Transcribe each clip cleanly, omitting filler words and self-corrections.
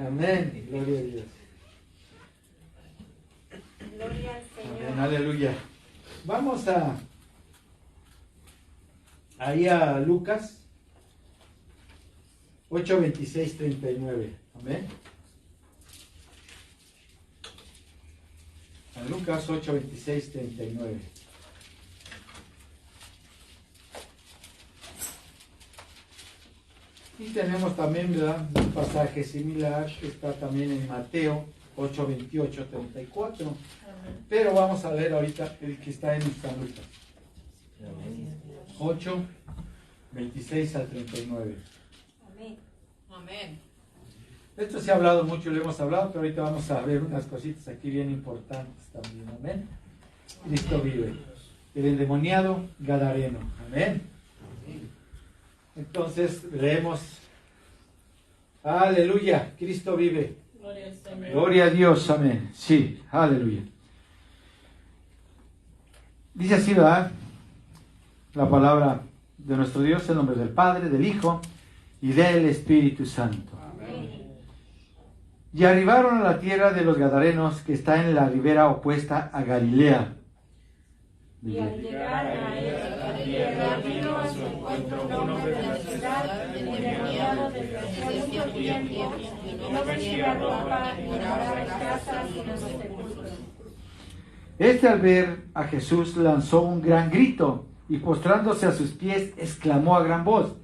Amén. Gloria a Dios. Gloria al Señor. Amén. Aleluya. Vamos ahí a Lucas 8, 26, 39. Amén. A Lucas 8, 26, 39. Y tenemos también, ¿verdad?, un pasaje similar que está también en Mateo 8, 28, 34. Pero vamos a leer ahorita el que está en San Lucas. 8, 26 al 39. Amén. Amén. Esto se ha hablado mucho, lo hemos hablado, pero ahorita vamos a ver unas cositas aquí bien importantes también. Amén. Cristo vive. El endemoniado gadareno. Amén. Entonces leemos. Aleluya. Cristo vive. Gloria al Señor. Gloria a Dios. Amén. Sí. Aleluya. Dice así, ¿verdad?, la palabra de nuestro Dios, en nombre del Padre, del Hijo y del Espíritu Santo. Y arribaron a la tierra de los Gadarenos, que está en la ribera opuesta a Galilea. Y al llegar a esta tierra vino a su encuentro un hombre de la ciudad, endemoniado desde hacía mucho tiempo, y no vestía ropa, ni moraba en casas, sino en sepulcros. Este, al ver a Jesús, lanzó un gran grito y postrándose a sus pies, exclamó a gran voz: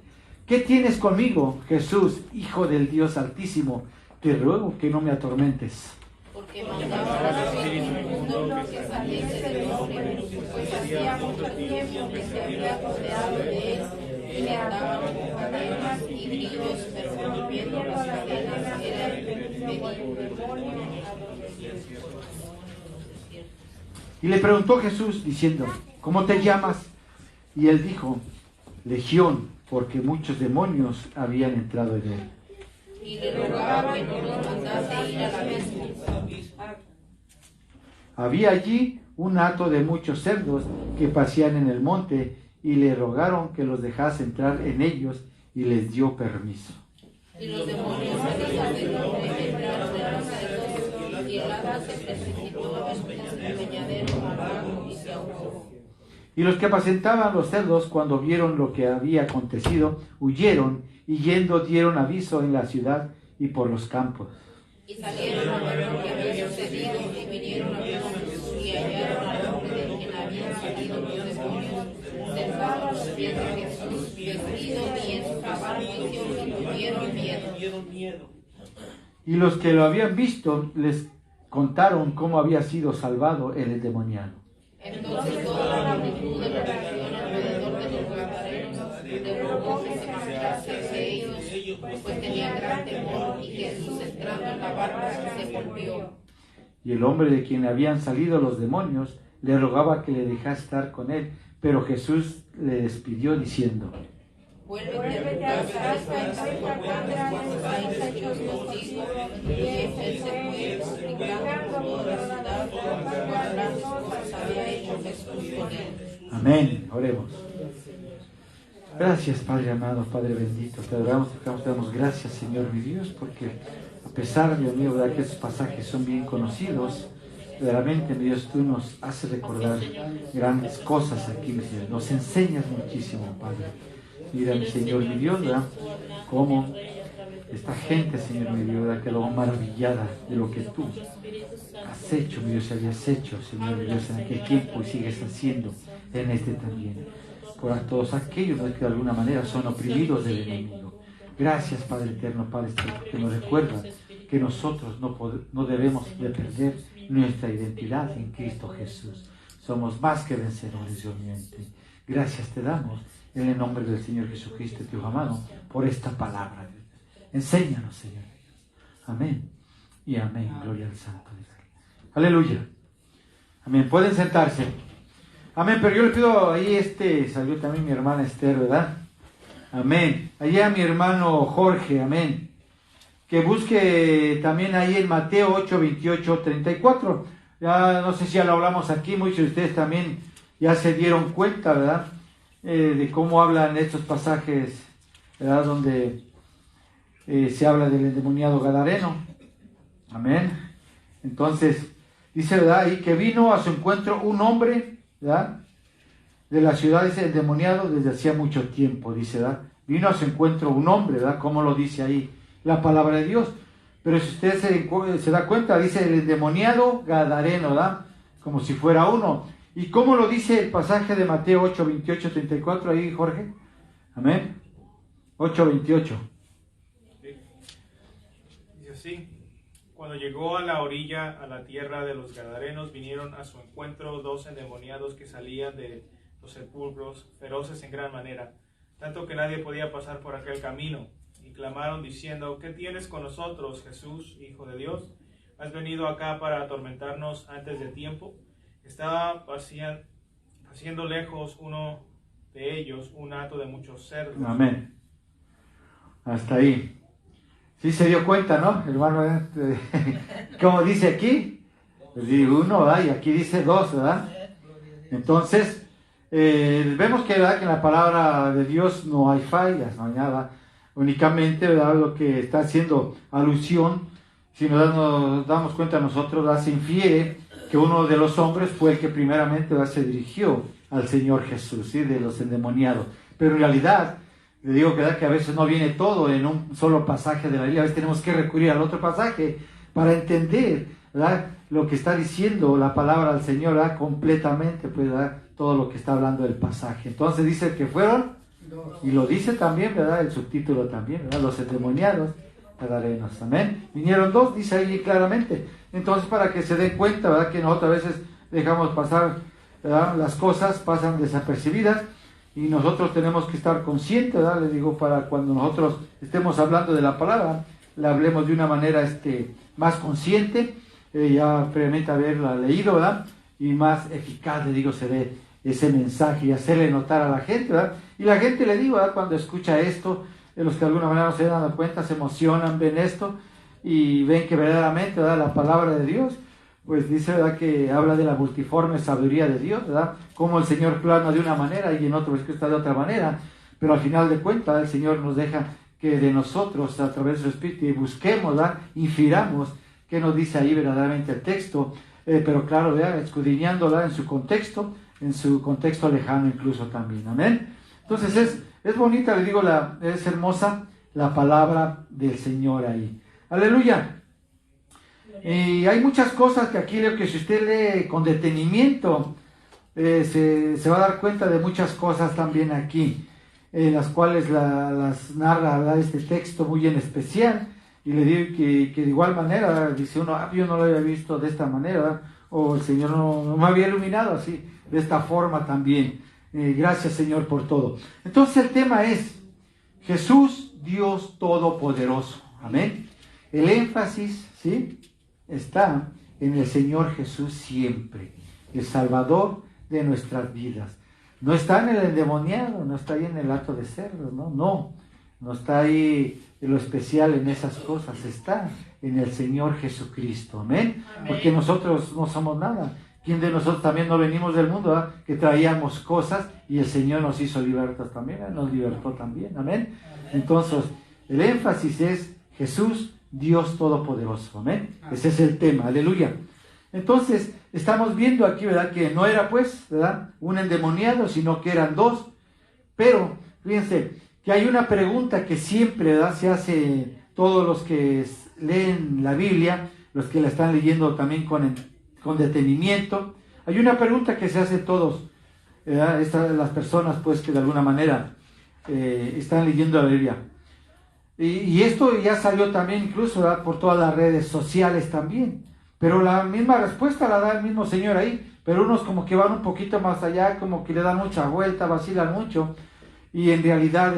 ¿Qué tienes conmigo, Jesús, Hijo del Dios Altísimo? Te ruego que no me atormentes. Porque mandaba al espíritu inmundo que saliese del hombre, pues hacía mucho tiempo que se había apoderado de él, y le ataban con cadenas y grillos, pero rompiendo las cadenas era despedido. Y le preguntó Jesús, diciendo: ¿Cómo te llamas? Y él dijo: Legión, porque muchos demonios habían entrado en él. Y le rogaba que no los mandase ir a la bestia. Había allí un hato de muchos cerdos que pasían en el monte, y le rogaron que los dejase entrar en ellos, y les dio permiso. Y los demonios salían del hombre, entraron en los cerdos, y el hada se precipitó en su despeñadero abajo y se ahogó. Y los que apacentaban los cerdos, cuando vieron lo que había acontecido, huyeron, y yendo dieron aviso en la ciudad y por los campos. Y salieron a ver lo que había sucedido, y vinieron a Jesús, y hallaron al hombre de quien habían salido los demonios, sentado a los pies de Jesús, vestido y en su caballo, y tuvieron miedo. Y los que lo habían visto les contaron cómo había sido salvado el endemoniado. Entonces toda la multitud de la región alrededor de los Gadarenos le rogó que se marchase de ellos, pues tenían gran temor, y Jesús, entrando en la barca, se volvió. Y el hombre de quien habían salido los demonios le rogaba que le dejase estar con él, pero Jesús le despidió diciendo: Vuélvete a casa y transportando cuantos hay hechos contigo, y él se fue explicando toda la ciudad cuán grandes cosas había hecho Jesús con él. Amén. Oremos. Gracias, Padre amado, Padre bendito. Te adoramos, te damos gracias, Señor mi Dios, porque a pesar, Dios mío, ¿verdad?, que estos pasajes son bien conocidos, verdaderamente, mi Dios, tú nos haces recordar grandes cosas aquí, mi Señor. Nos enseñas muchísimo, Padre. Mira, mi Señor, mi Dios, ¿verdad?, cómo esta gente, Señor, mi Dios, ¿verdad?, quedó maravillada de lo que tú has hecho, mi Dios, habías hecho, Señor, mi Dios, en aquel tiempo y sigues haciendo en este también. Por a todos aquellos, ¿no?, que de alguna manera son oprimidos del enemigo. Gracias, Padre eterno, Padre eterno, que nos recuerda que nosotros no debemos de perder nuestra identidad en Cristo Jesús. Somos más que vencedores, Dios mío. Gracias te damos en el nombre del Señor Jesucristo, tu Hijo amado, por esta palabra. Enséñanos, Señor. Amén y amén. Gloria al Santo de Israel. Aleluya. Amén. Pueden sentarse. Amén. Pero yo le pido ahí, salió también mi hermana Esther, ¿verdad? Amén. Allá mi hermano Jorge, amén. Que busque también ahí en Mateo 8, 28, 34. Ya no sé si ya lo hablamos aquí, muchos de ustedes también ya se dieron cuenta, ¿verdad? De cómo hablan estos pasajes, ¿verdad? Donde se habla del endemoniado gadareno. Amén. Entonces, dice, ¿verdad? Ahí que vino a su encuentro un hombre, ¿verdad? De la ciudad, ese endemoniado desde hacía mucho tiempo, dice, ¿verdad? Vino a su encuentro un hombre, ¿verdad? Como lo dice ahí la palabra de Dios. Pero si usted se da cuenta, dice el endemoniado gadareno, ¿verdad? Como si fuera uno. ¿Y cómo lo dice el pasaje de Mateo 8, 28, 34 ahí, Jorge? Amén. 8, 28. Dice así: cuando llegó a la orilla, a la tierra de los Gadarenos, vinieron a su encuentro 2 endemoniados que salían de los sepulcros, feroces en gran manera, tanto que nadie podía pasar por aquel camino. Y clamaron diciendo: ¿qué tienes con nosotros, Jesús, Hijo de Dios? ¿Has venido acá para atormentarnos antes de tiempo? Estaba haciendo lejos uno de ellos un hato de muchos cerdos. Amén. Hasta ahí. Sí se dio cuenta, ¿no, hermano? Como dice aquí, pues digo uno, ¿verdad? Y aquí dice 2, ¿verdad? Entonces, vemos que, ¿verdad?, que en la palabra de Dios no hay fallas, no hay nada. Únicamente, ¿verdad?, lo que está haciendo alusión, si nos damos cuenta nosotros, ¿verdad?, se infiere que uno de los hombres fue el que primeramente, ¿verdad?, se dirigió al Señor Jesús, ¿sí?, de los endemoniados. Pero en realidad, le digo, ¿verdad?, que a veces no viene todo en un solo pasaje de la Biblia. A veces tenemos que recurrir al otro pasaje para entender, ¿verdad?, lo que está diciendo la palabra del Señor, ¿verdad?, completamente, pues, ¿verdad?, todo lo que está hablando del pasaje. Entonces dice que fueron, y lo dice también, ¿verdad?, el subtítulo también, ¿verdad?, los endemoniados gadarenos. Amén. Vinieron 2, dice ahí claramente. Entonces, para que se den cuenta, ¿verdad?, que nosotros a veces dejamos pasar, ¿verdad?, las cosas pasan desapercibidas, y nosotros tenemos que estar conscientes, ¿verdad?, les digo, para cuando nosotros estemos hablando de la palabra, la hablemos de una manera más consciente, ya previamente haberla leído, ¿verdad?, y más eficaz, le digo, se dé ese mensaje y hacerle notar a la gente, ¿verdad? Y la gente, le digo, ¿verdad?, cuando escucha esto, los que de alguna manera no se dan cuenta, se emocionan, ven esto y ven que verdaderamente, ¿verdad?, la palabra de Dios, pues dice, ¿verdad?, que habla de la multiforme sabiduría de Dios, ¿verdad?, como el Señor plasma de una manera y en otro versículo está de otra manera, pero al final de cuentas el Señor nos deja que de nosotros, a través de su Espíritu, y busquemos, ¿verdad?, infiramos qué nos dice ahí verdaderamente el texto, pero claro, ¿verdad?, escudriñándola en su contexto lejano incluso también. Amén. Entonces es bonita, le digo, es hermosa la palabra del Señor ahí. Aleluya. Y hay muchas cosas que aquí leo que si usted lee con detenimiento, se va a dar cuenta de muchas cosas también aquí, las cuales las narra, ¿verdad?, este texto muy en especial. Y le digo que de igual manera, dice uno, yo no lo había visto de esta manera, ¿verdad?, o el Señor no me había iluminado así, de esta forma también. Gracias, Señor, por todo. Entonces el tema es Jesús, Dios Todopoderoso. Amén. El énfasis, ¿sí?, está en el Señor Jesús siempre, el Salvador de nuestras vidas. No está en el endemoniado, no está ahí en el hato de cerdos, no está ahí en lo especial en esas cosas, está en el Señor Jesucristo. Amén. Porque nosotros no somos nada. ¿Quién de nosotros también no venimos del mundo, ¿verdad?, que traíamos cosas y el Señor nos hizo libertos también, ¿verdad?, nos libertó también? Amén. Entonces el énfasis es Jesús, Dios Todopoderoso. Amén. Ese es el tema. Aleluya. Entonces estamos viendo aquí, ¿verdad?, que no era, pues, ¿verdad?, un endemoniado, sino que eran 2. Pero fíjense que hay una pregunta que siempre, ¿verdad?, se hace todos los que leen la Biblia, los que la están leyendo también con detenimiento. Hay una pregunta que se hace todos, ¿verdad?, las personas, pues, que de alguna manera están leyendo la Biblia. Y esto ya salió también incluso, ¿verdad?, por todas las redes sociales también. Pero la misma respuesta la da el mismo Señor ahí. Pero unos como que van un poquito más allá, como que le dan mucha vuelta, vacilan mucho. Y en realidad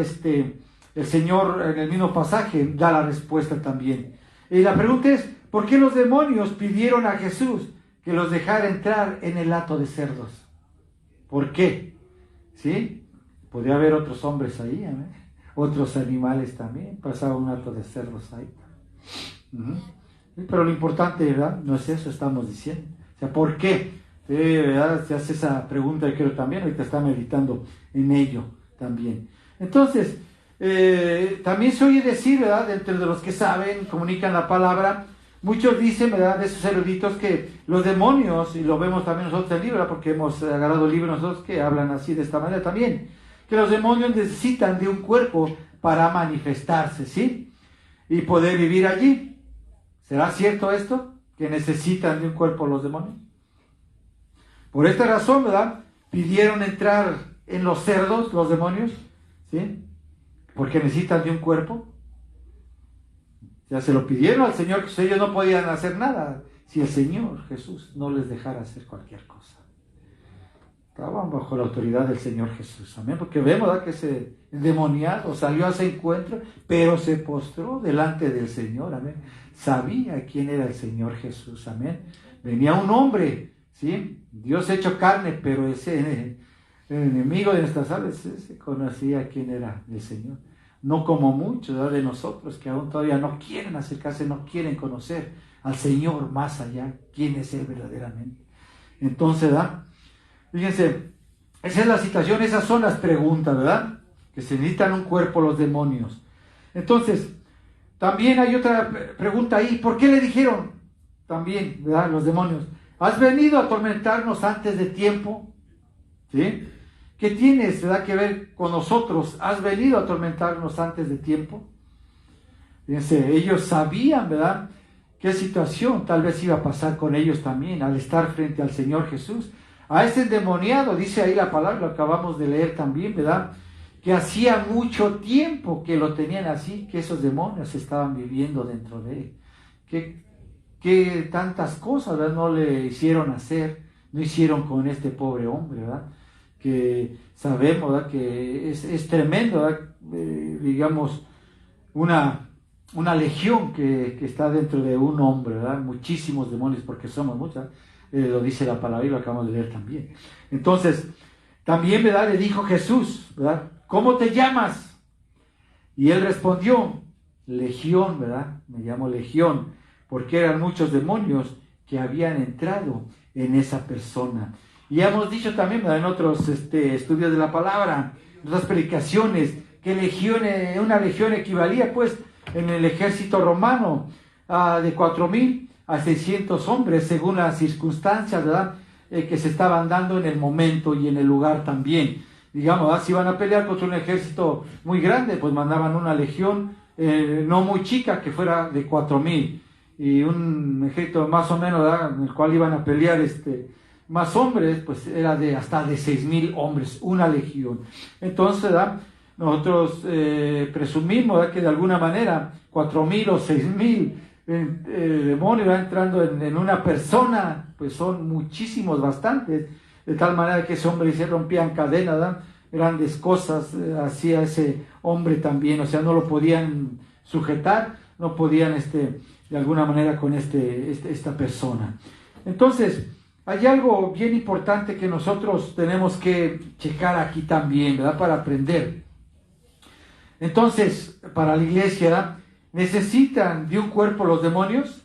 el Señor en el mismo pasaje da la respuesta también. Y la pregunta es, ¿por qué los demonios pidieron a Jesús que los dejara entrar en el hato de cerdos? ¿Por qué? ¿Sí? Podría haber otros hombres ahí, ¿eh?, otros animales también, pasaba un hato de cerdos ahí. Pero lo importante, ¿verdad?, no es eso, estamos diciendo. O sea, ¿por qué? ¿Verdad?, se hace esa pregunta, y creo también, ahorita está meditando en ello también. Entonces, también se oye decir, ¿verdad? Entre de los que saben, comunican la palabra, muchos dicen, ¿verdad? De esos eruditos que los demonios, y lo vemos también nosotros en el libro, ¿verdad? Porque hemos agarrado libros nosotros que hablan así de esta manera también, que los demonios necesitan de un cuerpo para manifestarse, ¿sí? Y poder vivir allí. ¿Será cierto esto? Que necesitan de un cuerpo los demonios. Por esta razón, ¿verdad? Pidieron entrar en los cerdos, los demonios, ¿sí? Porque necesitan de un cuerpo. Ya se lo pidieron al Señor, que ellos no podían hacer nada si el Señor Jesús no les dejara hacer cualquier cosa. Estaban bajo la autoridad del Señor Jesús, amén, porque vemos, ¿verdad?, que ese endemoniado salió a ese encuentro, pero se postró delante del Señor, amén. Sabía quién era el Señor Jesús, amén. Venía un hombre, ¿sí? Dios hecho carne, pero ese el enemigo de nuestras almas se conocía quién era el Señor. No como muchos, ¿verdad?, de nosotros que aún todavía no quieren acercarse, no quieren conocer al Señor más allá, quién es Él verdaderamente. Entonces, ¿verdad? Fíjense, esa es la situación, esas son las preguntas, ¿verdad? Que se necesitan un cuerpo los demonios. Entonces, también hay otra pregunta ahí, ¿por qué le dijeron también, ¿verdad?, los demonios? ¿Has venido a atormentarnos antes de tiempo? ¿Sí? ¿Qué tienes, verdad, que ver con nosotros? ¿Has venido a atormentarnos antes de tiempo? Fíjense, ellos sabían, ¿verdad?, qué situación tal vez iba a pasar con ellos también al estar frente al Señor Jesús. A ese endemoniado, dice ahí la palabra, lo acabamos de leer también, ¿verdad?, que hacía mucho tiempo que lo tenían así, que esos demonios estaban viviendo dentro de él. Que tantas cosas, ¿verdad?, no le hicieron hacer, no hicieron con este pobre hombre, ¿verdad? Que sabemos, ¿verdad?, que es tremendo, ¿verdad?, digamos, una legión que está dentro de un hombre, ¿verdad? Muchísimos demonios, porque somos muchas. Lo dice la palabra y lo acabamos de leer también. Entonces, también, ¿verdad?, le dijo Jesús, ¿verdad?, ¿cómo te llamas? Y él respondió, Legión, ¿verdad? Me llamo Legión, porque eran muchos demonios que habían entrado en esa persona. Y hemos dicho también, ¿verdad?, en otros estudios de la palabra, en otras predicaciones, que una legión equivalía, pues, en el ejército romano de 4,000 a 600 hombres, según las circunstancias, ¿verdad?, que se estaban dando en el momento y en el lugar también. Digamos, ¿verdad?, si iban a pelear contra un ejército muy grande, pues mandaban una legión no muy chica, que fuera de 4,000, y un ejército más o menos, ¿verdad?, en el cual iban a pelear más hombres, pues era hasta de 6,000 hombres, una legión. Entonces, ¿verdad?, nosotros presumimos, ¿verdad?, que de alguna manera 4,000 o 6,000 demonios va entrando en una persona, pues son muchísimos, bastantes, de tal manera que ese hombre se rompían cadenas, ¿verdad?, grandes cosas hacía ese hombre también, o sea, no lo podían sujetar, no podían de alguna manera con esta persona. Entonces, hay algo bien importante que nosotros tenemos que checar aquí también, ¿verdad?, para aprender. Entonces, para la iglesia, ¿verdad?, ¿necesitan de un cuerpo los demonios?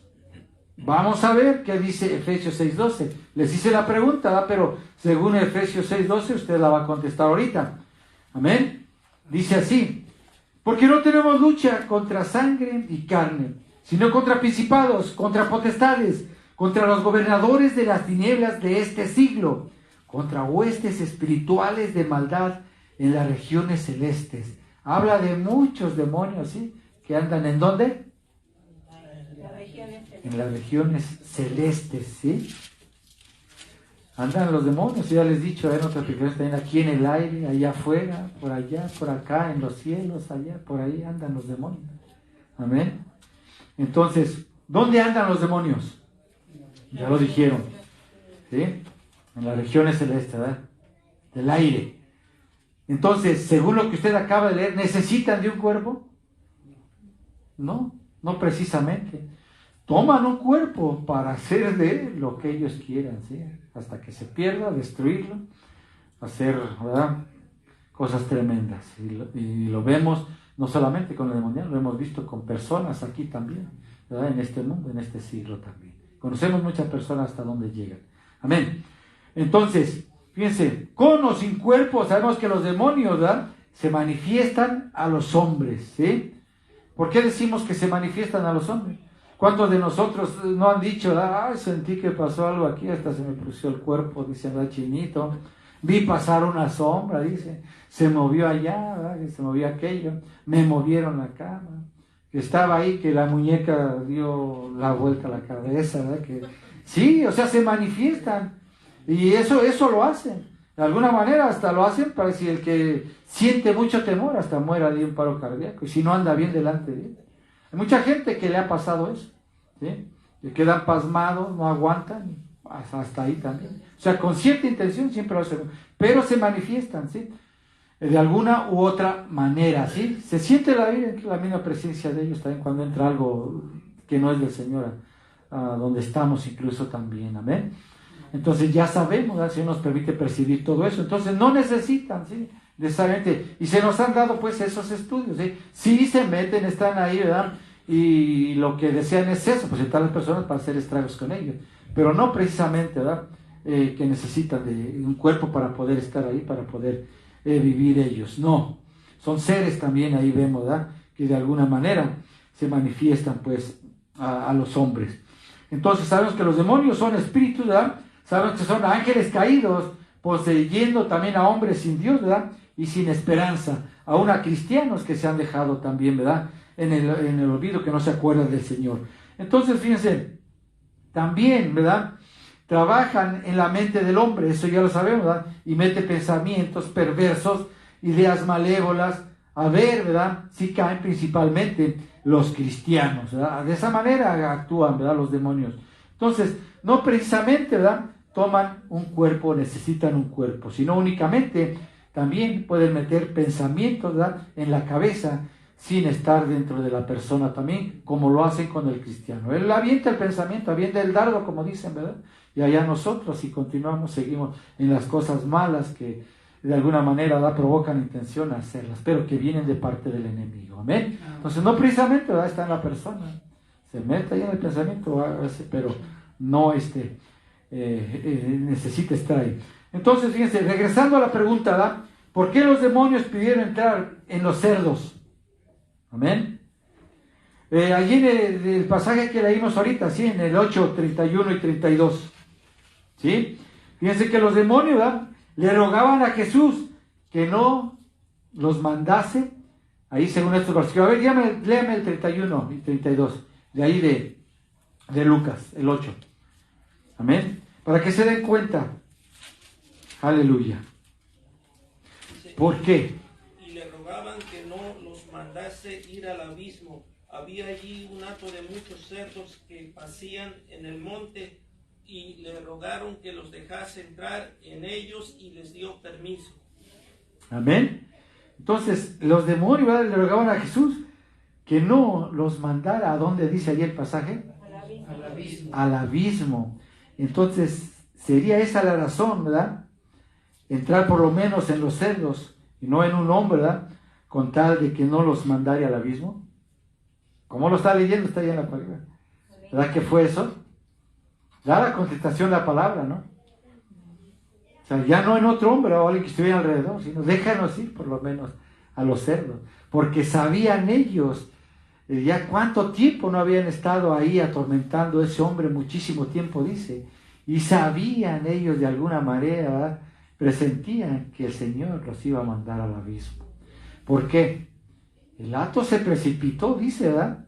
Vamos a ver qué dice Efesios 6:12. Les hice la pregunta, ¿verdad?, pero según Efesios 6:12 usted la va a contestar ahorita. Amén. Dice así: porque no tenemos lucha contra sangre y carne, sino contra principados, contra potestades, contra los gobernadores de las tinieblas de este siglo, contra huestes espirituales de maldad en las regiones celestes. Habla de muchos demonios, ¿sí?, que andan ¿en dónde? En las regiones celestes, ¿sí? Andan los demonios, ya les he dicho en otras películas, también aquí en el aire, allá afuera, por allá, por acá, en los cielos, allá, por ahí andan los demonios. Amén. Entonces, ¿dónde andan los demonios? Ya lo dijeron, ¿sí? En las regiones celestes, ¿verdad?, del aire. Entonces, según lo que usted acaba de leer, ¿necesitan de un cuerpo? No, no precisamente. Toman un cuerpo para hacer de él lo que ellos quieran, ¿sí?, hasta que se pierda, destruirlo, hacer, ¿verdad?, cosas tremendas. Y lo vemos no solamente con el demonio, lo hemos visto con personas aquí también, ¿verdad?, en este mundo, en este siglo también. Conocemos muchas personas hasta donde llegan. Amén. Entonces, fíjense, con o sin cuerpo, sabemos que los demonios, ¿verdad?, se manifiestan a los hombres, ¿sí? ¿Por qué decimos que se manifiestan a los hombres? ¿Cuántos de nosotros no han dicho, sentí que pasó algo aquí, hasta se me puso el cuerpo, dice, chinito, vi pasar una sombra, dice, se movió allá, ¿verdad? Se movió aquello, me movieron la cama, que estaba ahí, que la muñeca dio la vuelta a la cabeza, ¿verdad? Que, sí, o sea, se manifiestan, y eso lo hacen, de alguna manera hasta lo hacen para si el que siente mucho temor hasta muera de un paro cardíaco, y si no anda bien delante de él. Hay mucha gente que le ha pasado eso, ¿sí? Que quedan pasmados, no aguantan, hasta ahí también. O sea, con cierta intención siempre lo hacen, pero se manifiestan, ¿sí? De alguna u otra manera, ¿sí? Se siente la misma presencia de ellos también cuando entra algo que no es del Señor, a donde estamos incluso también, amén. Entonces ya sabemos, ¿verdad? Si nos permite percibir todo eso, entonces no necesitan, ¿sí? Necesariamente, y se nos han dado pues esos estudios, ¿sí? Sí se meten, están ahí, ¿verdad? Y lo que desean es eso, pues entrar a las personas para hacer estragos con ellos, pero no precisamente, ¿verdad? Que necesitan de un cuerpo para poder estar ahí, para poder vivir ellos, no, son seres también, ahí vemos, ¿verdad? Que de alguna manera se manifiestan pues a los hombres. Entonces sabemos que los demonios son espíritus, ¿verdad? Sabemos que son ángeles caídos, poseyendo también a hombres sin Dios, ¿verdad? Y sin esperanza, aún a cristianos que se han dejado también, ¿verdad? En el olvido, que no se acuerdan del Señor. Entonces, fíjense, también, ¿verdad? Trabajan en la mente del hombre, eso ya lo sabemos, ¿verdad? Y mete pensamientos perversos, ideas malévolas, a ver, ¿verdad? Sí caen principalmente los cristianos, ¿verdad? De esa manera actúan, ¿verdad? Los demonios. Entonces, no precisamente, ¿verdad? Toman un cuerpo, necesitan un cuerpo, sino únicamente también pueden meter pensamientos, ¿verdad? En la cabeza, sin estar dentro de la persona también, como lo hacen con el cristiano. Él avienta el pensamiento, avienta el dardo, como dicen, ¿verdad? Y allá nosotros, si continuamos, seguimos en las cosas malas que de alguna manera, ¿verdad? Provocan intención a hacerlas, pero que vienen de parte del enemigo. Amén. Entonces, no precisamente, ¿verdad? Está en la persona. Se mete ahí en el pensamiento, pero no necesita estar ahí. Entonces, fíjense, regresando a la pregunta, ¿verdad? ¿Por qué los demonios pidieron entrar en los cerdos? Amén. Allí en el pasaje que leímos ahorita, ¿sí? En el 8, 31 y 32. ¿Sí? Fíjense que los demonios, ¿verdad? Le rogaban a Jesús que no los mandase. Ahí según estos versículos. A ver, léame el 31 y 32. De ahí de Lucas, el 8. Amén. Para que se den cuenta. Aleluya. ¿Por qué? Y le rogaban que no los mandase ir al abismo. Había allí un hato de muchos cerdos que pasían en el monte, y le rogaron que los dejase entrar en ellos, y les dio permiso. Amén. Entonces, los demonios, ¿verdad? Le rogaban a Jesús que no los mandara. ¿A dónde dice allí el pasaje? Al abismo. Al abismo. Entonces, sería esa la razón, ¿verdad? Entrar por lo menos en los cerdos y no en un hombre, ¿verdad? Con tal de que no los mandara al abismo. ¿Cómo lo está leyendo? Está ahí en la palabra. ¿Verdad que fue eso? Da la contestación la palabra, ¿no? O sea, ya no en otro hombre o alguien que estuviera alrededor, sino déjanos ir por lo menos a los cerdos. Porque sabían ellos ya cuánto tiempo no habían estado ahí atormentando a ese hombre, muchísimo tiempo dice. Y sabían ellos de alguna manera, ¿verdad? Presentían que el Señor los iba a mandar al abismo. ¿Por qué? El hato se precipitó, dice, ¿verdad?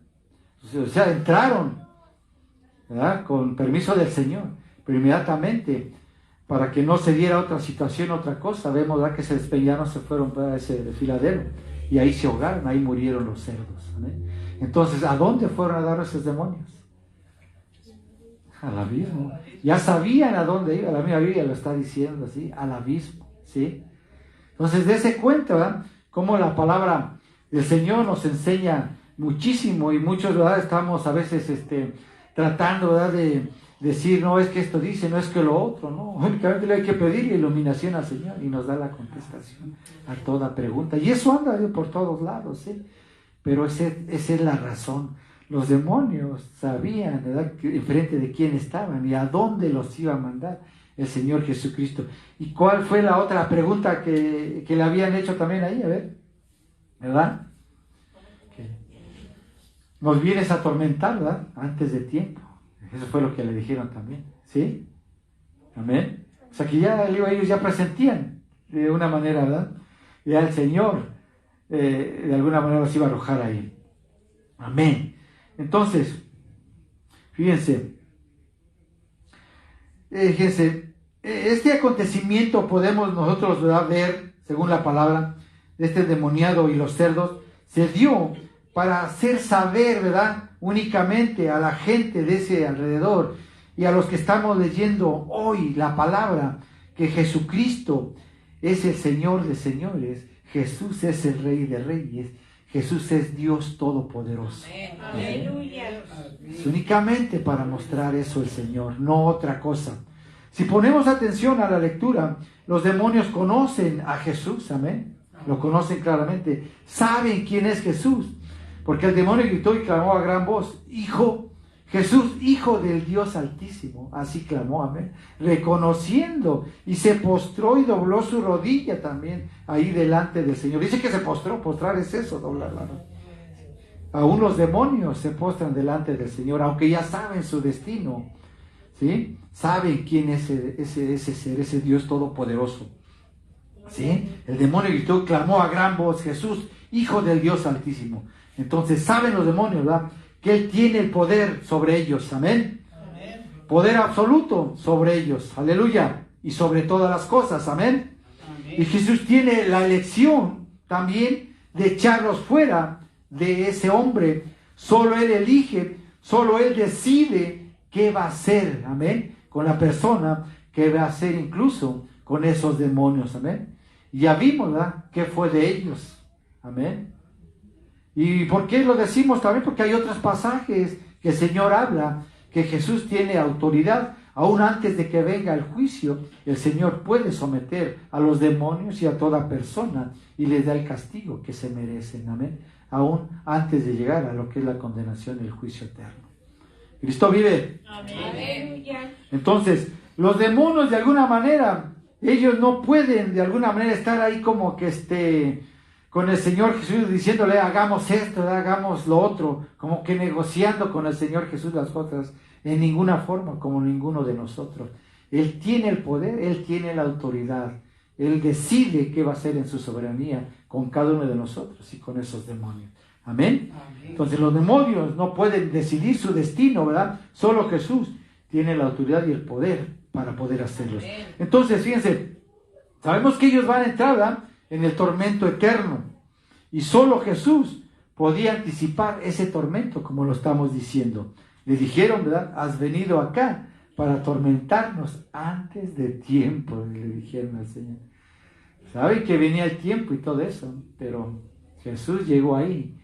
O sea, entraron, ¿verdad? Con permiso del Señor, pero inmediatamente, para que no se diera otra situación, otra cosa, vemos, ¿verdad? Que se despeñaron, se fueron para ese desfiladero, y ahí se ahogaron, ahí murieron los cerdos, ¿verdad? Entonces, ¿a dónde fueron a dar esos demonios? Al abismo. Ya sabían a dónde iba, la misma Biblia lo está diciendo así, al abismo, ¿sí? Entonces, dése cuenta, ¿verdad? Cómo la palabra del Señor nos enseña muchísimo, y muchos, ¿verdad? Estamos a veces tratando, ¿verdad? De decir, no es que esto dice, no es que lo otro, no, únicamente le hay que pedir iluminación al Señor y nos da la contestación a toda pregunta, y eso anda por todos lados, ¿sí? Pero esa es la razón. Los demonios sabían, ¿verdad?, enfrente de quién estaban y a dónde los iba a mandar. el Señor Jesucristo. ¿Y cuál fue la otra pregunta que le habían hecho también ahí? A ver, ¿verdad? Que nos vienes a atormentar, ¿verdad? Antes de tiempo. Eso fue lo que le dijeron también, ¿sí? Amén. O sea que ya ellos ya presentían de una manera, ¿verdad? Ya el Señor de alguna manera los iba a arrojar ahí. Amén. Entonces, fíjense, este acontecimiento podemos nosotros, ¿verdad?, ver, según la palabra, este endemoniado y los cerdos, se dio para hacer saber, ¿verdad?, únicamente a la gente de ese alrededor y a los que estamos leyendo hoy la palabra, que Jesucristo es el Señor de señores, Jesús es el Rey de reyes, Jesús es Dios Todopoderoso. Aleluya. Es únicamente para mostrar eso el Señor, no otra cosa. Si ponemos atención a la lectura, los demonios conocen a Jesús, amén. Lo conocen claramente, saben quién es Jesús, porque el demonio gritó y clamó a gran voz: Hijo, Jesús, Hijo del Dios Altísimo. Así clamó, amén, reconociendo, y se postró y dobló su rodilla también ahí delante del Señor. Dice que se postró, postrar es eso, doblarla, ¿no? Aún los demonios se postran delante del Señor, aunque ya saben su destino, ¿sí? Saben quién es ese ser, ese Dios Todopoderoso, ¿sí? El demonio gritó, clamó a gran voz: Jesús, Hijo del Dios Altísimo. Entonces saben los demonios, ¿verdad?, que Él tiene el poder sobre ellos, amén. Amén. Poder absoluto sobre ellos, aleluya, y sobre todas las cosas, amén. Amén. Y Jesús tiene la elección también de echarlos fuera de ese hombre. Solo Él elige, solo Él decide qué va a hacer, amén, con la persona, qué va a hacer incluso con esos demonios, amén. Y ya vimos, ¿verdad?, qué fue de ellos, amén. ¿Y por qué lo decimos también? Porque hay otros pasajes que el Señor habla, que Jesús tiene autoridad, aún antes de que venga el juicio, el Señor puede someter a los demonios y a toda persona y les da el castigo que se merecen, amén, aún antes de llegar a lo que es la condenación y el juicio eterno. Cristo vive. Amén. Entonces, los demonios de alguna manera, ellos no pueden de alguna manera estar ahí como que con el Señor Jesús diciéndole hagamos esto, hagamos lo otro, como que negociando con el Señor Jesús las cosas, en ninguna forma, como ninguno de nosotros. Él tiene el poder, Él tiene la autoridad, Él decide qué va a hacer en su soberanía con cada uno de nosotros y con esos demonios. Amén. Entonces los demonios no pueden decidir su destino, ¿verdad? Solo Jesús tiene la autoridad y el poder para poder hacerlo. Entonces, fíjense, sabemos que ellos van a entrar, ¿verdad?, en el tormento eterno, y solo Jesús podía anticipar ese tormento, como lo estamos diciendo. Le dijeron, ¿verdad?, has venido acá para atormentarnos antes de tiempo, le dijeron al Señor. Saben que venía el tiempo y todo eso, pero Jesús llegó ahí,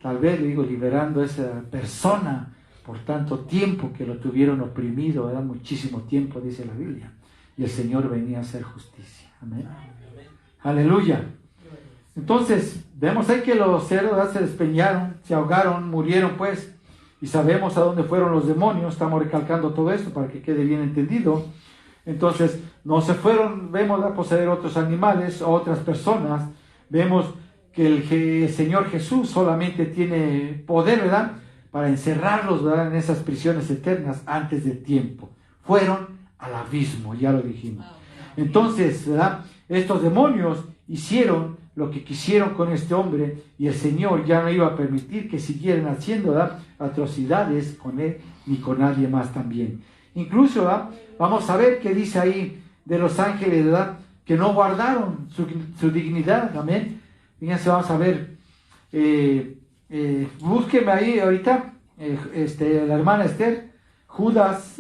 tal vez, le digo, liberando a esa persona por tanto tiempo que lo tuvieron oprimido, ¿verdad?, muchísimo tiempo, dice la Biblia, y el Señor venía a hacer justicia. Amén. Aleluya. Entonces, vemos ahí que los cerdos se despeñaron, se ahogaron, murieron pues, y sabemos a dónde fueron los demonios. Estamos recalcando todo esto para que quede bien entendido. Entonces, no se fueron, vemos, a poseer otros animales o otras personas. Vemos que el Señor Jesús solamente tiene poder, ¿verdad?, para encerrarlos, ¿verdad?, en esas prisiones eternas antes del tiempo. Fueron al abismo, ya lo dijimos. Entonces, ¿verdad?, estos demonios hicieron lo que quisieron con este hombre, y el Señor ya no iba a permitir que siguieran haciendo, ¿verdad?, atrocidades con él ni con nadie más también. Incluso, ¿verdad?, vamos a ver qué dice ahí de los ángeles, ¿verdad?, que no guardaron su dignidad. Amén. Fíjense, vamos a ver, búsqueme ahí ahorita, la hermana Esther, Judas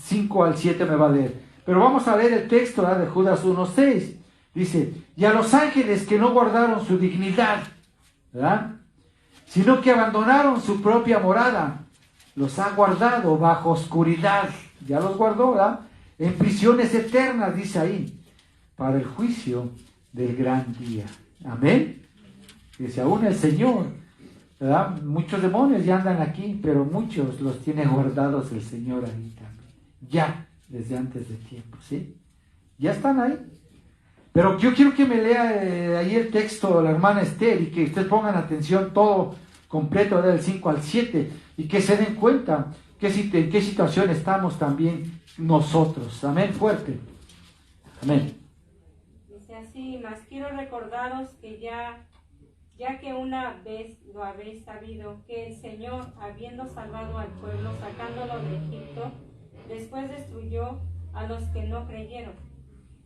5 al 7 me va a leer. Pero vamos a leer el texto, ¿verdad?, de Judas 1:6. Dice, y a los ángeles que no guardaron su dignidad, ¿verdad?, sino que abandonaron su propia morada, los ha guardado bajo oscuridad. Ya los guardó, ¿verdad?, en prisiones eternas, dice ahí, para el juicio del gran día. Amén. Dice, aún el Señor, ¿verdad?, muchos demonios ya andan aquí, pero muchos los tiene guardados el Señor ahí también. Ya desde antes de tiempo, ¿sí? Ya están ahí. Pero yo quiero que me lea ahí el texto, la hermana Esther, y que ustedes pongan atención todo completo, del 5 al 7, y que se den cuenta en qué situación estamos también nosotros. Amén, fuerte. Amén. Dice así: mas quiero recordaros que ya que una vez lo habéis sabido, que el Señor, habiendo salvado al pueblo, sacándolo de Egipto, después destruyó a los que no creyeron,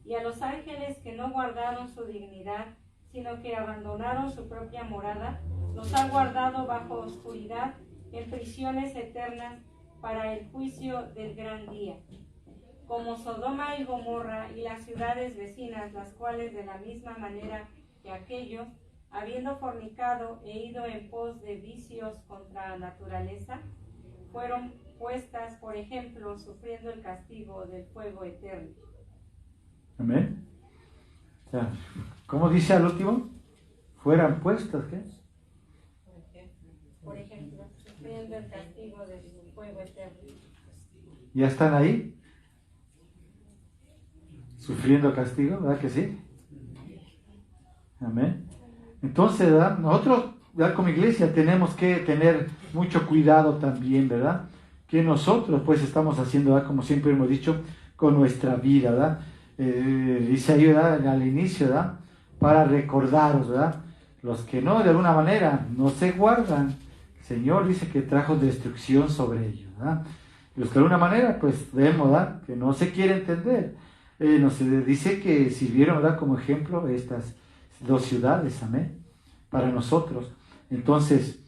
y a los ángeles que no guardaron su dignidad, sino que abandonaron su propia morada, los ha guardado bajo oscuridad en prisiones eternas para el juicio del gran día. Como Sodoma y Gomorra y las ciudades vecinas, las cuales de la misma manera que aquellos, habiendo fornicado e ido en pos de vicios contra la naturaleza, fueron puestas, por ejemplo, sufriendo el castigo del fuego eterno. Amén. O sea, ¿cómo dice al último? Fueran puestas, ¿qué? Por ejemplo, sufriendo el castigo del fuego eterno. ¿Ya están ahí? Sufriendo castigo, ¿verdad que sí? Amén. Entonces, ¿verdad? Nosotros, ¿verdad? Como iglesia tenemos que tener mucho cuidado también, ¿verdad? Que nosotros pues estamos haciendo, ¿verdad? Como siempre hemos dicho, con nuestra vida, ¿verdad? Dice ahí, ¿verdad? Al inicio, ¿verdad? Para recordaros, ¿verdad? Los que no, de alguna manera, no se guardan, el Señor dice que trajo destrucción sobre ellos, ¿verdad? Los que de alguna manera, pues vemos, ¿verdad? Que no se quiere entender. Nos dice que sirvieron, ¿verdad? Como ejemplo estas dos ciudades, amén, para nosotros. Entonces,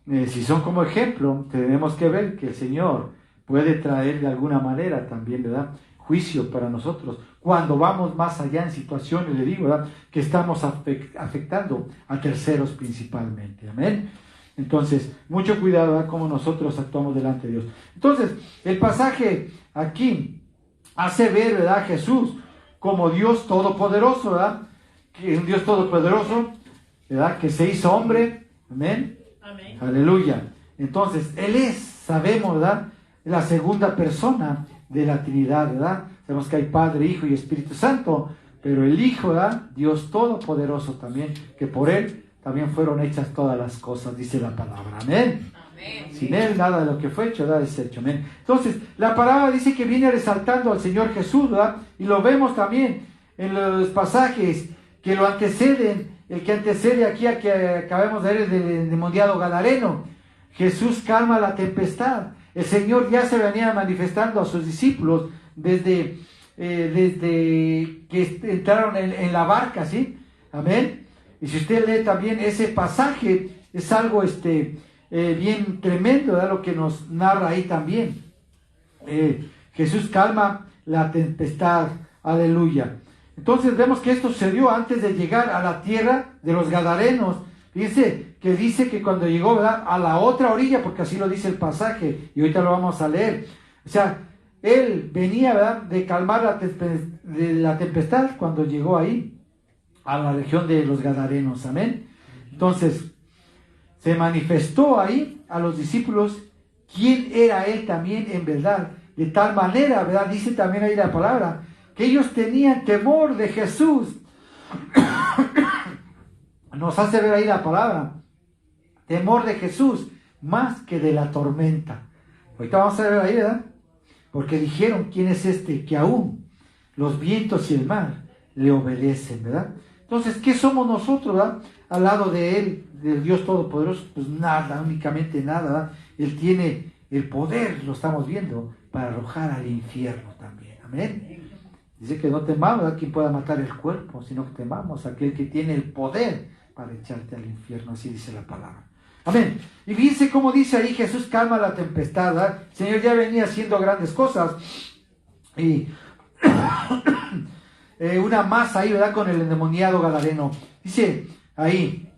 si son como ejemplo, tenemos que ver que el Señor puede traer de alguna manera también, ¿verdad? Juicio para nosotros. Cuando vamos más allá en situaciones, le digo, ¿verdad? Que estamos afectando a terceros principalmente, amén. Entonces, mucho cuidado, ¿verdad? Cómo nosotros actuamos delante de Dios. Entonces, el pasaje aquí hace ver, ¿verdad? Jesús como Dios todopoderoso, ¿verdad? Que un Dios todopoderoso, ¿verdad? Que se hizo hombre, amén. Amén. Aleluya. Entonces, Él es, sabemos, ¿verdad? La segunda persona de la Trinidad, ¿verdad? Sabemos que hay Padre, Hijo y Espíritu Santo, pero el Hijo, ¿verdad? Dios todopoderoso también, que por Él también fueron hechas todas las cosas, dice la palabra, amén. Amén. Sin Él nada de lo que fue hecho, ¿verdad? Es hecho, amén. Entonces, la palabra dice que viene resaltando al Señor Jesús, ¿verdad? Y lo vemos también en los pasajes que lo anteceden, el que antecede aquí a que acabamos de ver del endemoniado gadareno. Jesús calma la tempestad. El Señor ya se venía manifestando a sus discípulos desde que entraron en la barca, ¿sí? Amén. Y si usted lee también ese pasaje, es algo bien tremendo, ¿verdad? Lo que nos narra ahí también. Jesús calma la tempestad, aleluya. Entonces vemos que esto sucedió antes de llegar a la tierra de los Gadarenos. Fíjense que dice que cuando llegó, ¿verdad? A la otra orilla, porque así lo dice el pasaje, y ahorita lo vamos a leer. O sea, él venía, ¿verdad? De calmar la tempestad cuando llegó ahí, a la región de los Gadarenos, amén. Entonces, se manifestó ahí a los discípulos quién era él también en verdad. De tal manera, ¿verdad? Dice también ahí la palabra, que ellos tenían temor de Jesús. Nos hace ver ahí la palabra, temor de Jesús, más que de la tormenta. Ahorita vamos a ver ahí, ¿verdad? Porque dijeron, ¿quién es este que aún los vientos y el mar le obedecen, ¿verdad? Entonces, ¿qué somos nosotros, verdad? Al lado de Él, del Dios Todopoderoso, pues nada, únicamente nada, ¿verdad? Él tiene el poder, lo estamos viendo, para arrojar al infierno también, amén. Dice que no temamos a quien pueda matar el cuerpo, sino que temamos a aquel que tiene el poder para echarte al infierno, así dice la palabra. Amén. Y fíjense cómo dice ahí, Jesús calma la tempestad, ¿verdad? El Señor ya venía haciendo grandes cosas. Y una más ahí, ¿verdad? Con el endemoniado gadareno. Dice ahí,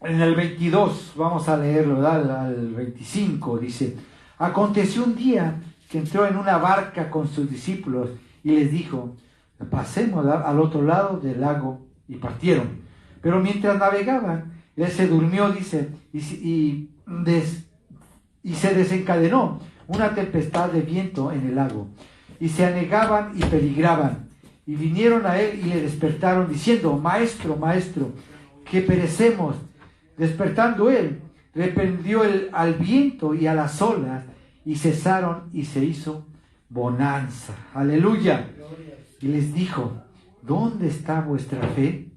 en el 22, vamos a leerlo, ¿verdad? Al 25, dice, aconteció un día que entró en una barca con sus discípulos y les dijo, pasemos al otro lado del lago, y partieron. Pero mientras navegaban, él se durmió, dice, y se desencadenó una tempestad de viento en el lago, y se anegaban y peligraban. Y vinieron a él y le despertaron, diciendo: Maestro, maestro, que perecemos. Despertando él, reprendió al viento y a las olas, y cesaron, y se hizo bonanza. Aleluya. Y les dijo: ¿dónde está vuestra fe?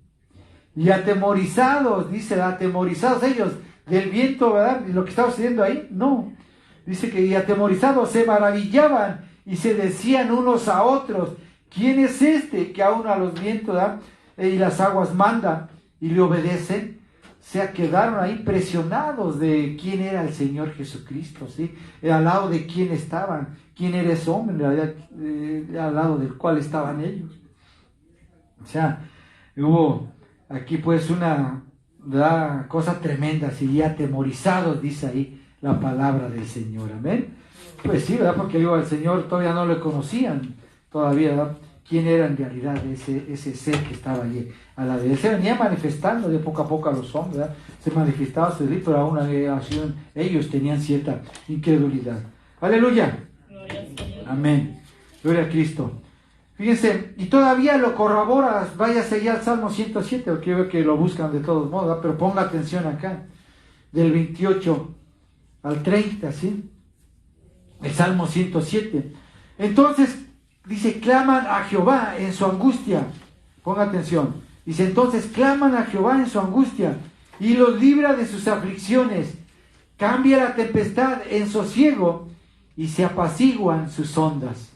Y atemorizados, dice, atemorizados ellos del viento, ¿verdad? Y lo que estaba sucediendo ahí, no. Dice que y atemorizados se maravillaban y se decían unos a otros: ¿quién es este que aún a los vientos, ¿verdad?, y las aguas manda y le obedecen? O sea, quedaron ahí impresionados de quién era el Señor Jesucristo, ¿sí? Al lado de quién estaban, quién era ese hombre, en realidad, al lado del cual estaban ellos. O sea, hubo aquí pues una cosa tremenda, así, atemorizados, dice ahí la palabra del Señor, amén. Pues sí, ¿verdad? Porque digo, al Señor todavía no le conocían, todavía, ¿verdad?, quién era en realidad ese ser que estaba allí a la vez. Se venía manifestando de poco a poco a los hombres, ¿verdad? Se manifestaba su Dios, pero aún ellos tenían cierta incredulidad. Aleluya. Amén. Gloria a Cristo. Fíjense, y todavía lo corrobora, váyase ya al Salmo 107, porque yo veo que lo buscan de todos modos, ¿verdad? Pero ponga atención acá, del 28 al 30, ¿sí? El Salmo 107. Entonces, dice, claman a Jehová en su angustia. Ponga atención. Dice, entonces claman a Jehová en su angustia y los libra de sus aflicciones. Cambia la tempestad en sosiego y se apaciguan sus ondas.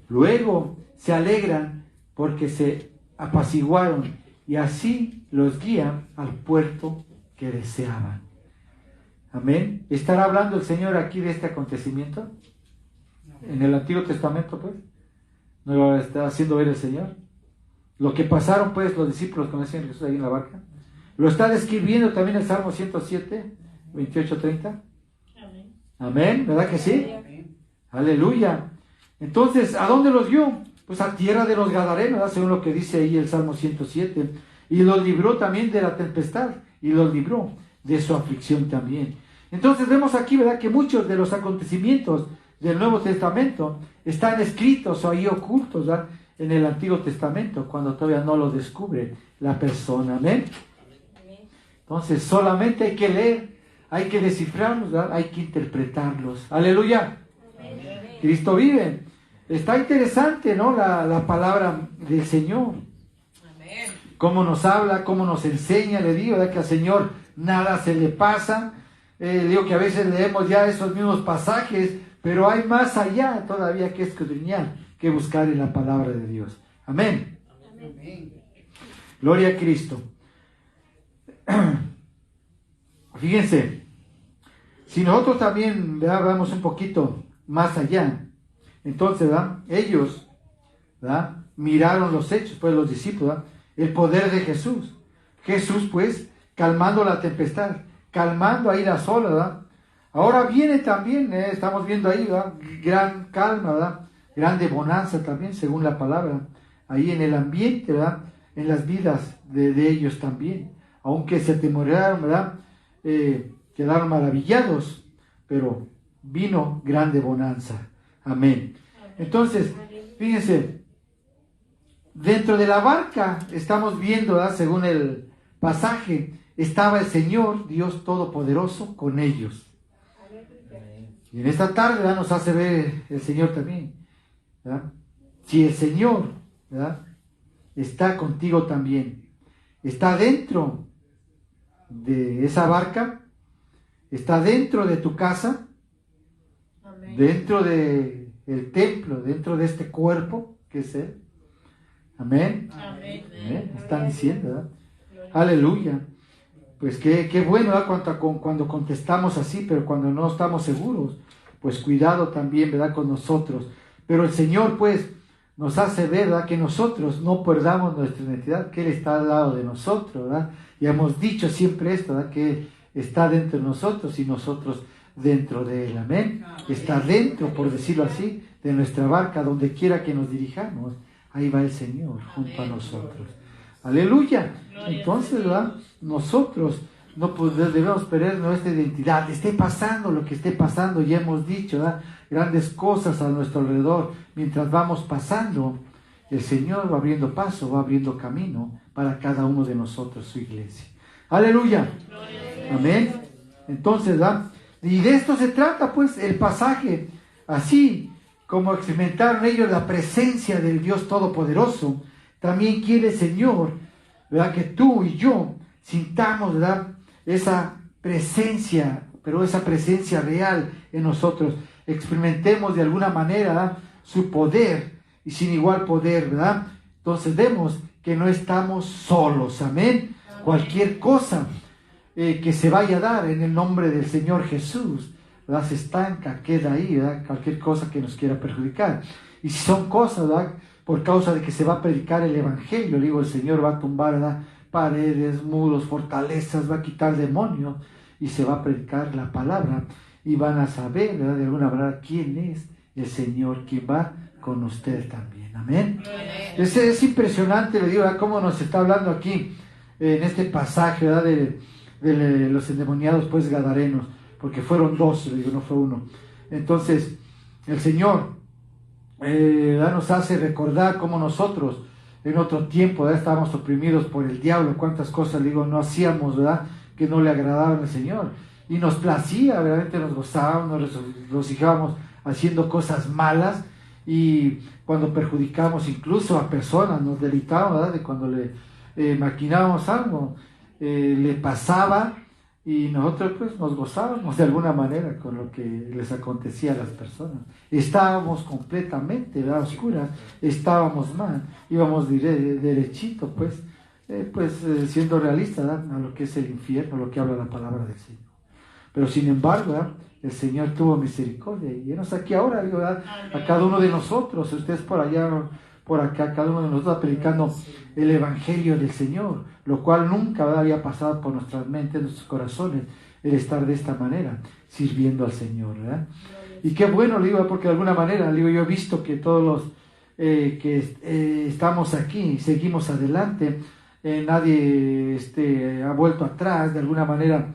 Luego se alegran porque se apaciguaron y así los guían al puerto que deseaban. Amén. ¿Estará hablando el Señor aquí de este acontecimiento? En el Antiguo Testamento, pues, ¿no lo está haciendo ver el Señor? Lo que pasaron, pues, los discípulos con el Señor Jesús ahí en la barca. Lo está describiendo también el Salmo 107, 28-30. Amén. Amén, ¿verdad que sí? Amén. Aleluya. Entonces, ¿a dónde los guió? Pues a tierra de los Gadarenos, ¿verdad?, según lo que dice ahí el Salmo 107. Y los libró también de la tempestad, y los libró de su aflicción también. Entonces vemos aquí, ¿verdad?, que muchos de los acontecimientos del Nuevo Testamento están escritos o ahí ocultos, ¿verdad?, en el Antiguo Testamento, cuando todavía no lo descubre la persona. Amén. Entonces solamente hay que leer, hay que descifrarlos, ¿verdad?, hay que interpretarlos. Aleluya. Amén. Cristo vive. Está interesante, ¿no?, la palabra del Señor. Amén. Cómo nos habla, cómo nos enseña. Le digo, ¿verdad?, que al Señor nada se le pasa. Digo que a veces leemos ya esos mismos pasajes, pero hay más allá todavía que escudriñar, que buscar en la palabra de Dios. Amén. Amén. Gloria a Cristo. Fíjense, si nosotros también, ¿verdad?, vamos un poquito más allá, entonces, ¿verdad?, ellos, ¿verdad?, miraron los hechos, pues los discípulos, ¿verdad?, el poder de Jesús. Jesús, pues, calmando la tempestad, calmando ahí las olas, ¿verdad? Ahora viene también, estamos viendo ahí, ¿verdad?, gran calma, ¿verdad?, grande bonanza también, según la palabra, ahí en el ambiente, ¿verdad?, en las vidas de ellos también. Aunque se atemorizaron, ¿verdad?, quedaron maravillados, pero vino grande bonanza. Amén. Entonces, fíjense, dentro de la barca estamos viendo, ¿verdad?, según el pasaje, estaba el Señor, Dios Todopoderoso, con ellos. Y en esta tarde, ¿verdad?, nos hace ver el Señor también, ¿verdad? Si el Señor, ¿verdad?, está contigo también, está dentro de esa barca, está dentro de tu casa, amén, dentro de el templo, dentro de este cuerpo que es Él. Amén. Amén. Están diciendo, ¿verdad? Aleluya. Pues qué bueno, ¿verdad?, cuando contestamos así, pero cuando no estamos seguros, pues cuidado también, ¿verdad?, con nosotros. Pero el Señor, pues, nos hace ver, ¿verdad?, que nosotros no perdamos nuestra identidad, que Él está al lado de nosotros, ¿verdad? Y hemos dicho siempre esto, ¿verdad?, que está dentro de nosotros y nosotros dentro de Él. Amén. Está dentro, por decirlo así, de nuestra barca, donde quiera que nos dirijamos, ahí va el Señor junto a nosotros. Aleluya. Entonces, ¿verdad?, nosotros no debemos perder nuestra identidad. Esté pasando lo que esté pasando, ya hemos dicho, ¿verdad?, grandes cosas a nuestro alrededor. Mientras vamos pasando, el Señor va abriendo paso, va abriendo camino para cada uno de nosotros, su iglesia. ¡Aleluya! Amén. Entonces, ¿verdad? Y de esto se trata, pues, el pasaje. Así como experimentaron ellos la presencia del Dios Todopoderoso, también quiere el Señor, ¿verdad?, que tú y yo sintamos, ¿verdad?, esa presencia, pero esa presencia real en nosotros. Experimentemos de alguna manera, ¿verdad?, su poder y sin igual poder, ¿verdad? Entonces vemos que no estamos solos, amén. Cualquier cosa que se vaya a dar en el nombre del Señor Jesús, ¿verdad?, se estanca, queda ahí, ¿verdad?, cualquier cosa que nos quiera perjudicar. Y si son cosas, ¿verdad?, por causa de que se va a predicar el Evangelio, digo, el Señor va a tumbar, ¿verdad?, paredes, muros, fortalezas, va a quitar demonios y se va a predicar la palabra y van a saber, ¿verdad?, de alguna manera quién es el Señor, quien va con usted también, amén. Es impresionante, le digo, ¿verdad?, cómo nos está hablando aquí en este pasaje, ¿verdad?, de los endemoniados, pues, gadarenos, porque fueron dos, le digo, no fue uno. Entonces, el Señor nos hace recordar cómo nosotros en otro tiempo, ¿verdad?, estábamos oprimidos por el diablo, cuántas cosas, digo, no hacíamos, ¿verdad?, que no le agradaban al Señor, y nos placía, realmente nos gozábamos, nos regocijábamos haciendo cosas malas, y cuando perjudicamos incluso a personas, nos delitábamos, ¿verdad?, de cuando le maquinábamos algo, le pasaba, y nosotros pues nos gozábamos de alguna manera con lo que les acontecía a las personas. Estábamos completamente, ¿verdad?, oscuras, estábamos mal, íbamos derechito, pues, siendo realistas, ¿verdad?, a lo que es el infierno, lo que habla la palabra del Señor. Pero sin embargo, ¿verdad?, el Señor tuvo misericordia y nos aquí ahora, digo, ¿verdad?, a cada uno de nosotros, ustedes por allá, por acá, cada uno de nosotros predicando el Evangelio del Señor, lo cual nunca, ¿verdad?, había pasado por nuestras mentes, nuestros corazones, el estar de esta manera, sirviendo al Señor, ¿verdad? Y qué bueno, le digo, porque de alguna manera, le digo, yo he visto que todos los que estamos aquí, seguimos adelante, nadie ha vuelto atrás, de alguna manera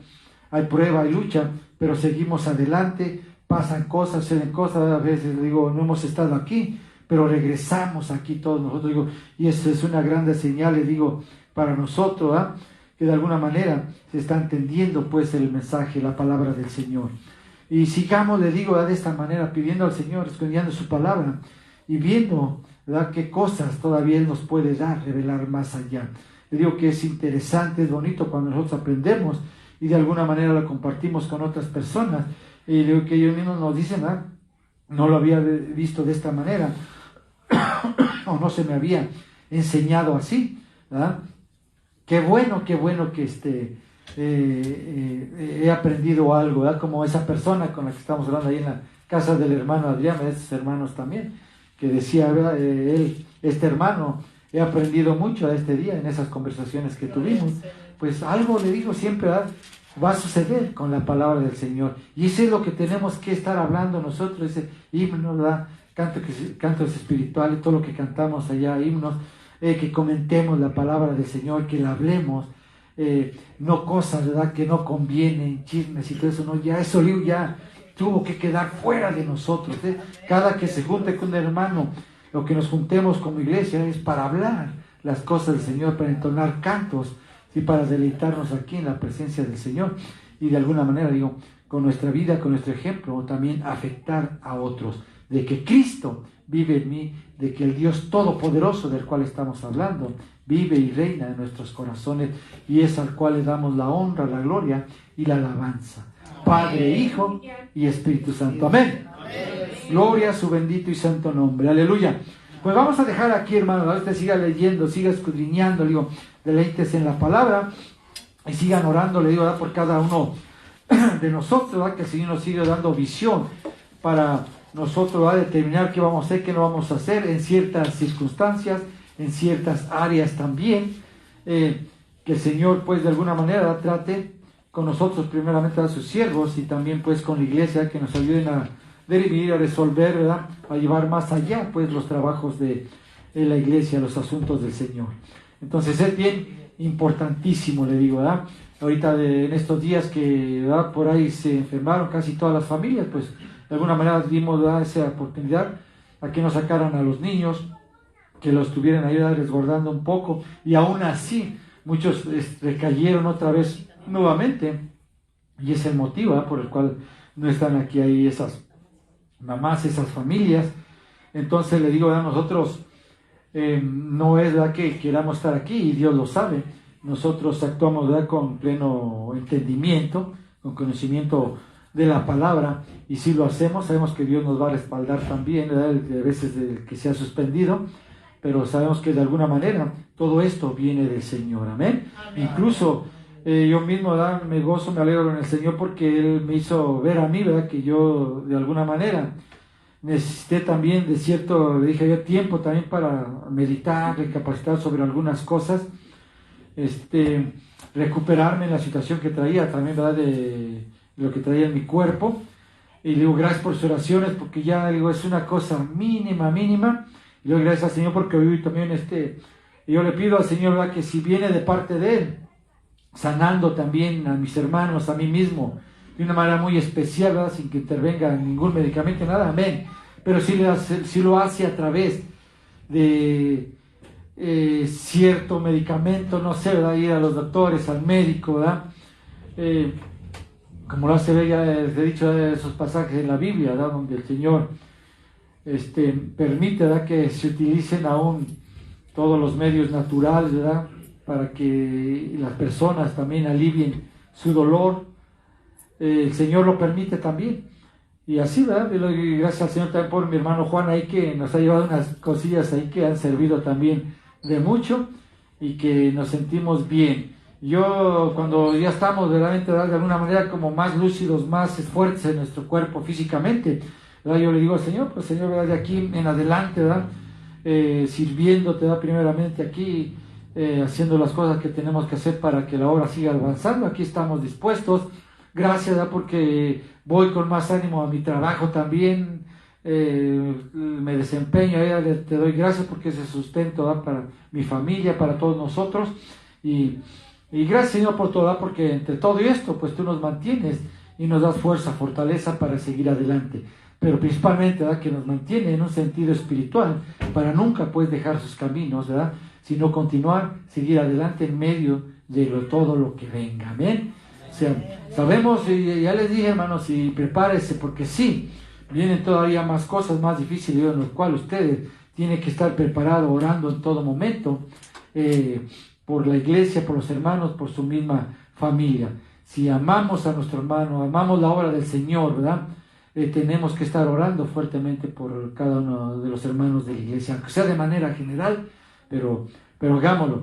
hay prueba, hay lucha, pero seguimos adelante, pasan cosas, suceden cosas, a veces, digo, no hemos estado aquí, pero regresamos aquí todos nosotros, digo, y eso es una grande señal, le digo, para nosotros, ¿eh?, que de alguna manera se está entendiendo pues el mensaje, la palabra del Señor. Y sigamos, le digo, de esta manera, pidiendo al Señor, escondiendo su palabra y viendo, ¿verdad?, qué cosas todavía Él nos puede dar, revelar más allá. Le digo que es interesante, es bonito cuando nosotros aprendemos y de alguna manera lo compartimos con otras personas. Y le digo que ellos mismos nos dicen, ¿verdad?, no lo había visto de esta manera, o no se me había enseñado así, ¿verdad? Qué bueno que he aprendido algo, ¿verdad?, como esa persona con la que estamos hablando ahí en la casa del hermano Adrián, de estos hermanos también, que decía, ¿verdad?, este hermano, he aprendido mucho a este día en esas conversaciones que tuvimos. Pues algo le digo siempre, ¿verdad?, va a suceder con la palabra del Señor, y eso es lo que tenemos que estar hablando nosotros, ese himno, ¿verdad?, cantos espirituales, todo lo que cantamos allá, himnos, que comentemos la palabra del Señor, que la hablemos, no cosas, ¿verdad?, que no convienen, chismes y todo eso, no, ya eso ya tuvo que quedar fuera de nosotros, ¿eh? Cada que se junte con un hermano, lo que nos juntemos como iglesia es para hablar las cosas del Señor, para entonar cantos, y para deleitarnos aquí en la presencia del Señor, y de alguna manera, digo, con nuestra vida, con nuestro ejemplo, también afectar a otros, de que Cristo vive en mí, de que el Dios Todopoderoso del cual estamos hablando vive y reina en nuestros corazones, y es al cual le damos la honra, la gloria y la alabanza. Padre, Hijo y Espíritu Santo. Amén. Gloria a su bendito y santo nombre. Aleluya. Pues vamos a dejar aquí, hermano, usted siga leyendo, siga escudriñando, le digo, deleites en la palabra y sigan orando, le digo, ¿verdad?, por cada uno de nosotros, ¿verdad?, que el Señor nos siga dando visión para nosotros, ¿verdad?, determinar qué vamos a hacer, qué no vamos a hacer en ciertas circunstancias, en ciertas áreas también, que el Señor pues de alguna manera trate con nosotros primeramente a sus siervos y también pues con la iglesia, que nos ayuden a dirimir, a resolver, ¿verdad?, a llevar más allá pues los trabajos de la iglesia, los asuntos del Señor. Entonces es bien importantísimo, le digo, ¿verdad? Ahorita en estos días que, ¿verdad?, por ahí se enfermaron casi todas las familias, pues de alguna manera dimos esa oportunidad a que nos sacaran a los niños, que los tuvieran ahí resguardando un poco, y aún así muchos recayeron otra vez nuevamente, y es el motivo por el cual no están aquí ahí esas mamás, esas familias. Entonces le digo a nosotros, no es verdad que queramos estar aquí, y Dios lo sabe. Nosotros actuamos, ¿verdad?, con pleno entendimiento, con conocimiento de la palabra, y si lo hacemos, sabemos que Dios nos va a respaldar también, ¿verdad?, a veces que se ha suspendido, pero sabemos que de alguna manera todo esto viene del Señor, amén. Incluso yo mismo, ¿verdad?, me gozo, me alegro en el Señor, porque Él me hizo ver a mí, ¿verdad?, que yo de alguna manera necesité también de cierto, le dije yo, tiempo también para meditar, recapacitar sobre algunas cosas, recuperarme en la situación que traía también, ¿verdad?, de lo que traía en mi cuerpo. Y le digo, gracias por sus oraciones, porque ya digo, es una cosa mínima. Y le doy gracias al Señor porque hoy también yo le pido al Señor, ¿verdad?, que si viene de parte de Él, sanando también a mis hermanos, a mí mismo, de una manera muy especial, ¿verdad?, sin que intervenga ningún medicamento, nada, amén. Pero si lo hace a través de cierto medicamento, no sé, ¿verdad?, ir a los doctores, al médico, ¿verdad?, como lo hace, ya les he dicho esos pasajes en la Biblia, ¿verdad?, donde el Señor permite, ¿verdad?, que se utilicen aún todos los medios naturales, ¿verdad?, para que las personas también alivien su dolor. El Señor lo permite también. Y así, ¿verdad?, y gracias al Señor también por mi hermano Juan ahí, que nos ha llevado unas cosillas ahí que han servido también de mucho, y que nos sentimos bien. Yo, cuando ya estamos verdaderamente, ¿verdad?, de alguna manera como más lúcidos, más fuertes en nuestro cuerpo físicamente, ¿verdad?, yo le digo al Señor, pues Señor, ¿verdad?, de aquí en adelante, ¿verdad?, sirviéndote, ¿verdad?, primeramente aquí, haciendo las cosas que tenemos que hacer para que la obra siga avanzando. Aquí estamos dispuestos. Gracias, ¿verdad?, porque voy con más ánimo a mi trabajo también, me desempeño, te doy gracias porque ese sustento, ¿verdad?, para mi familia, para todos nosotros, y gracias, Señor, por todo, ¿verdad?, porque entre todo esto, pues tú nos mantienes y nos das fuerza, fortaleza para seguir adelante, pero principalmente, ¿verdad?, que nos mantiene en un sentido espiritual, para nunca pues dejar sus caminos, ¿verdad?, sino continuar, seguir adelante en medio de todo lo que venga, amén. O sea, sabemos, y ya les dije, hermanos, y prepárese, porque sí, vienen todavía más cosas más difíciles, en las cuales ustedes tienen que estar preparados, orando en todo momento, por la iglesia, por los hermanos, por su misma familia. Si amamos a nuestro hermano, amamos la obra del Señor, ¿verdad?, tenemos que estar orando fuertemente por cada uno de los hermanos de la iglesia, aunque sea de manera general, pero hagámoslo.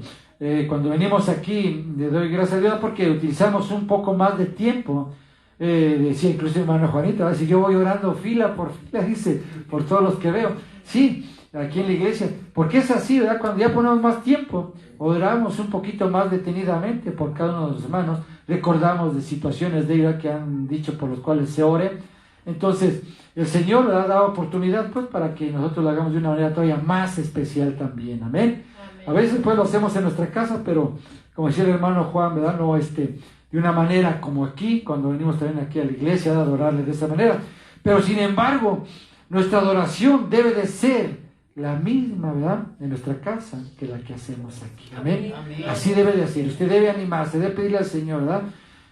Cuando venimos aquí, le doy gracias a Dios porque utilizamos un poco más de tiempo. Decía incluso hermano Juanita, si yo voy orando fila por fila, dice, por todos los que veo. Sí, aquí en la iglesia, porque es así, ¿verdad? Cuando ya ponemos más tiempo, oramos un poquito más detenidamente por cada uno de los hermanos, recordamos de situaciones de ira que han dicho por los cuales se ore. Entonces, el Señor le ha dado oportunidad pues para que nosotros lo hagamos de una manera todavía más especial también, amén. A veces pues lo hacemos en nuestra casa, pero como decía el hermano Juan, ¿verdad?, no de una manera como aquí, cuando venimos también aquí a la iglesia a adorarle de esa manera, pero sin embargo, nuestra adoración debe de ser la misma, ¿verdad?, en nuestra casa que la que hacemos aquí, amén. Así debe de ser, usted debe animarse, debe pedirle al Señor, ¿verdad?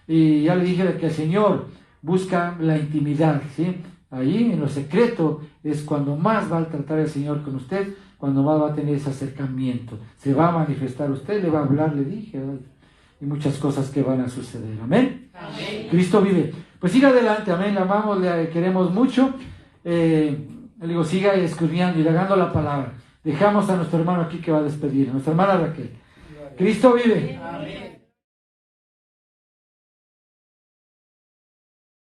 Y ya le dije que el Señor busca la intimidad, ¿sí? Ahí en lo secreto es cuando más va a tratar el Señor con usted, cuando más va a tener ese acercamiento, se va a manifestar usted, le va a hablar, le dije, ¿verdad?, y muchas cosas que van a suceder, amén. Cristo vive. Pues siga adelante, amén, le amamos, le queremos mucho. Le digo, siga escudriñando y indagando la palabra. Dejamos a nuestro hermano aquí que va a despedir, nuestra hermana Raquel. Cristo vive. Amén.